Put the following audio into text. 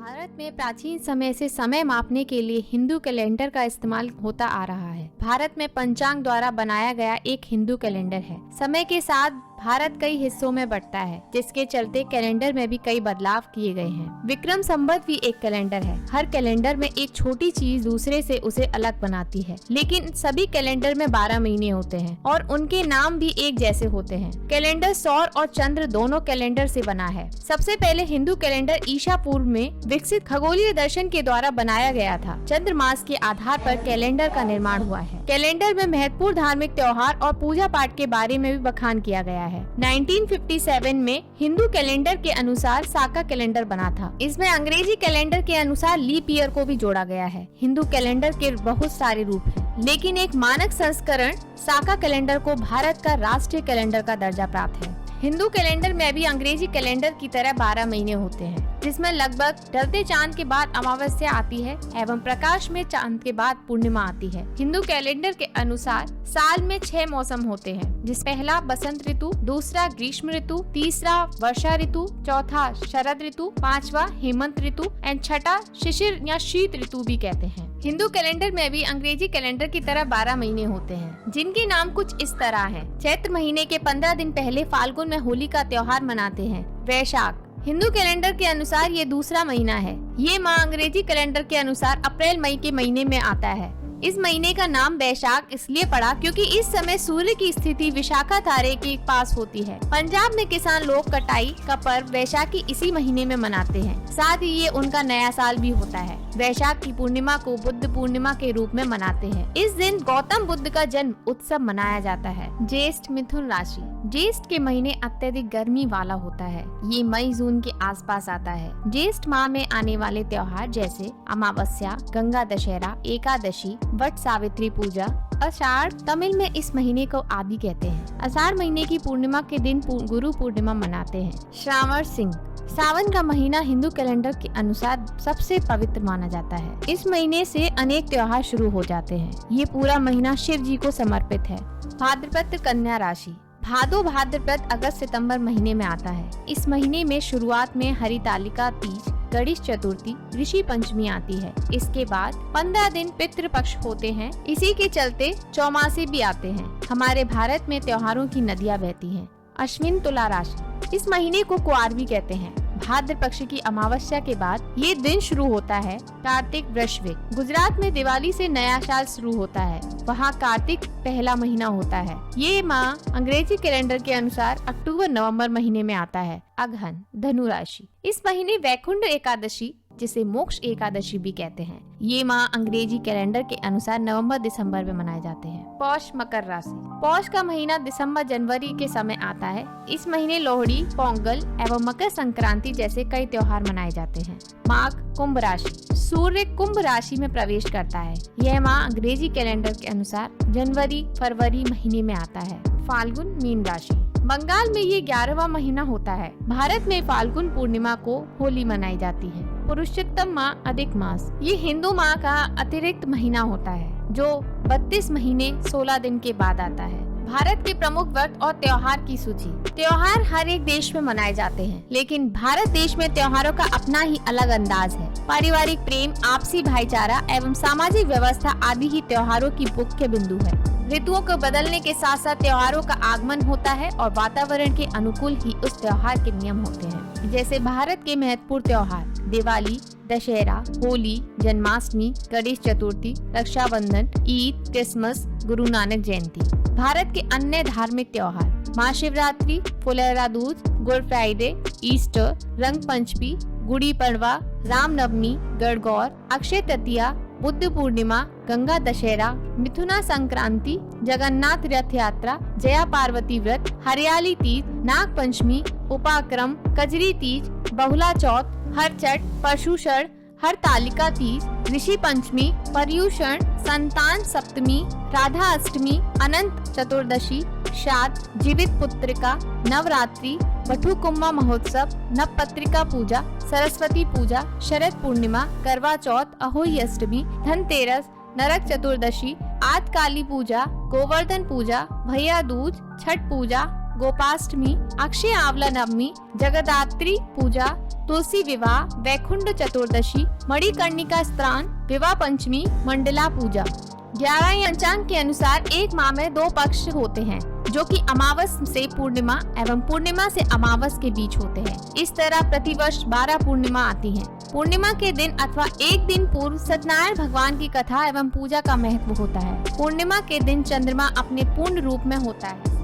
भारत में प्राचीन समय से समय मापने के लिए हिंदू कैलेंडर का इस्तेमाल होता आ रहा है। भारत में पंचांग द्वारा बनाया गया एक हिंदू कैलेंडर है। समय के साथ भारत कई हिस्सों में बंटता है, जिसके चलते कैलेंडर में भी कई बदलाव किए गए हैं। विक्रम संवत भी एक कैलेंडर है। हर कैलेंडर में एक छोटी चीज दूसरे से उसे अलग बनाती है, लेकिन सभी कैलेंडर में 12 महीने होते हैं और उनके नाम भी एक जैसे होते हैं। कैलेंडर सौर और चंद्र दोनों कैलेंडर से बना है। सबसे पहले हिंदू कैलेंडर ईसा पूर्व में विकसित खगोलीय दर्शन के द्वारा बनाया गया था। चंद्र मास के आधार पर कैलेंडर का निर्माण हुआ है। कैलेंडर में महत्वपूर्ण धार्मिक त्योहार और पूजा पाठ के बारे में भी बखान किया गया है। 1957 में हिंदू कैलेंडर के अनुसार साका कैलेंडर बना था। इसमें अंग्रेजी कैलेंडर के अनुसार लीप ईयर को भी जोड़ा गया है। हिंदू कैलेंडर के बहुत सारे रूप हैं, लेकिन एक मानक संस्करण साका कैलेंडर को भारत का राष्ट्रीय कैलेंडर का दर्जा प्राप्त है। हिंदू कैलेंडर में भी अंग्रेजी कैलेंडर की तरह 12 महीने होते हैं, जिसमें लगभग ढलते चांद के बाद अमावस्या आती है एवं प्रकाश में चांद के बाद पूर्णिमा आती है। हिंदू कैलेंडर के अनुसार साल में 6 मौसम होते हैं, जिस पहला बसंत ऋतु, दूसरा ग्रीष्म ऋतु, तीसरा वर्षा ऋतु, चौथा शरद ऋतु, पांचवा हेमंत ऋतु एवं छठा शिशिर या शीत ऋतु भी कहते हैं। हिंदू कैलेंडर में भी अंग्रेजी कैलेंडर की तरह 12 महीने होते हैं, जिनके नाम कुछ इस तरह हैं। चैत्र महीने के 15 दिन पहले फाल्गुन में होली का त्योहार मनाते हैं। वैशाख हिंदू कैलेंडर के अनुसार ये दूसरा महीना है। ये माह अंग्रेजी कैलेंडर के अनुसार अप्रैल मई के महीने में आता है। इस महीने का नाम वैशाख इसलिए पड़ा क्योंकि इस समय सूर्य की स्थिति विशाखा तारे के पास होती है। पंजाब में किसान लोग कटाई का पर्व वैशाखी इसी महीने में मनाते हैं। साथ ही ये उनका नया साल भी होता है। वैशाख की पूर्णिमा को बुद्ध पूर्णिमा के रूप में मनाते हैं। इस दिन गौतम बुद्ध का जन्म उत्सव मनाया जाता है। ज्येष्ठ मिथुन राशि ज्येष्ठ के महीने अत्यधिक गर्मी वाला होता है। ये मई जून के आसपास आता है। ज्येष्ठ माह में आने वाले त्योहार जैसे अमावस्या, गंगा दशहरा, एकादशी, वट सावित्री पूजा, आषाढ़, तमिल में इस महीने को आदि कहते हैं। आषाढ़ महीने की पूर्णिमा के दिन गुरु पूर्णिमा मनाते हैं। श्रावण सिंह सावन का महीना हिंदू कैलेंडर के अनुसार सबसे पवित्र माना जाता है। इस महीने से अनेक त्योहार शुरू हो जाते हैं। ये पूरा महीना शिव जी को समर्पित है। भाद्रपद कन्या राशि भादो भाद्रपद अगस्त सितंबर महीने में आता है। इस महीने में शुरुआत में हरितालिका तीज, गणेश चतुर्थी, ऋषि पंचमी आती है। इसके बाद 15 दिन पितृपक्ष होते हैं। इसी के चलते चौमासे भी आते हैं। हमारे भारत में त्योहारों की नदियाँ बहती हैं। अश्विन तुला राशि इस महीने को कुआर भी कहते हैं। भाद्र पक्ष की अमावस्या के बाद ये दिन शुरू होता है। कार्तिक वृश्चिक गुजरात में दिवाली से नया साल शुरू होता है। वहाँ कार्तिक पहला महीना होता है। ये माह अंग्रेजी कैलेंडर के अनुसार अक्टूबर नवंबर महीने में आता है। अगहन धनु राशि इस महीने वैकुंठ एकादशी जिसे मोक्ष एकादशी भी कहते हैं। ये माह अंग्रेजी कैलेंडर के अनुसार नवंबर दिसंबर में मनाए जाते हैं। पौष मकर राशि पौष का महीना दिसंबर जनवरी के समय आता है। इस महीने लोहड़ी, पोंगल एवं मकर संक्रांति जैसे कई त्योहार मनाए जाते हैं। माघ कुंभ राशि सूर्य कुंभ राशि में प्रवेश करता है। यह माह अंग्रेजी कैलेंडर के अनुसार जनवरी फरवरी महीने में आता है। फाल्गुन मीन राशि बंगाल में ये 11वां महीना होता है। भारत में फाल्गुन पूर्णिमा को होली मनाई जाती है। पुरुषोत्तम माह अधिक मास ये हिंदू माह का अतिरिक्त महीना होता है, जो 32 महीने 16 दिन के बाद आता है। भारत के प्रमुख व्रत और त्योहार की सूची। त्योहार हर एक देश में मनाए जाते हैं, लेकिन भारत देश में त्योहारों का अपना ही अलग अंदाज है। पारिवारिक प्रेम, आपसी भाईचारा एवं सामाजिक व्यवस्था आदि ही त्योहारों की मुख्य बिंदु है। ऋतुओं को बदलने के साथ साथ त्योहारों का आगमन होता है और वातावरण के अनुकूल ही उस त्योहार के नियम होते हैं। जैसे भारत के महत्वपूर्ण त्योहार दिवाली, दशहरा, होली, जन्माष्टमी, गणेश चतुर्थी, रक्षाबंधन, ईद, क्रिसमस, गुरु नानक जयंती। भारत के अन्य धार्मिक त्योहार Mahashivratri, Phulera Dooj, good Friday, Easter, रंग पंचमी, गुड़ी पड़वा, रामनवमी, गणगौर, अक्षय तृतीया, बुद्ध पूर्णिमा, गंगा दशहरा, मिथुना संक्रांति, जगन्नाथ रथ यात्रा, जया पार्वती व्रत, हरियाली तीज, नाग पंचमी, उपाक्रम, कजरी तीज, बहुला चौथ, हर छठ, परशुषण, हरतालिका तीज, ऋषि पंचमी, पर्युषण, संतान सप्तमी, राधा अष्टमी, अनंत चतुर्दशी, श्राद्ध, जीवित पुत्रिका, नवरात्रि, वटुकुम्मा महोत्सव, नवपत्रिका पूजा, सरस्वती पूजा, शरद पूर्णिमा, करवा चौथ, अहोई अष्टमी, धनतेरस, नरक चतुर्दशी, आद काली पूजा, गोवर्धन पूजा, भैया दूज, छठ पूजा, गोपाष्टमी, अक्षय आंवला नवमी, जगदात्री पूजा, तुलसी विवाह, वैकुंठ चतुर्दशी, मणिकर्णिका स्नान, विवाह पंचमी, मंडला पूजा। 11 पंचांग के अनुसार एक माह में 2 पक्ष होते हैं, जो कि अमावस से पूर्णिमा एवं पूर्णिमा से अमावस के बीच होते हैं। इस तरह प्रतिवर्ष 12 पूर्णिमा आती हैं। पूर्णिमा के दिन अथवा एक दिन पूर्व सत्यनारायण भगवान की कथा एवं पूजा का महत्व होता है। पूर्णिमा के दिन चंद्रमा अपने पूर्ण रूप में होता है।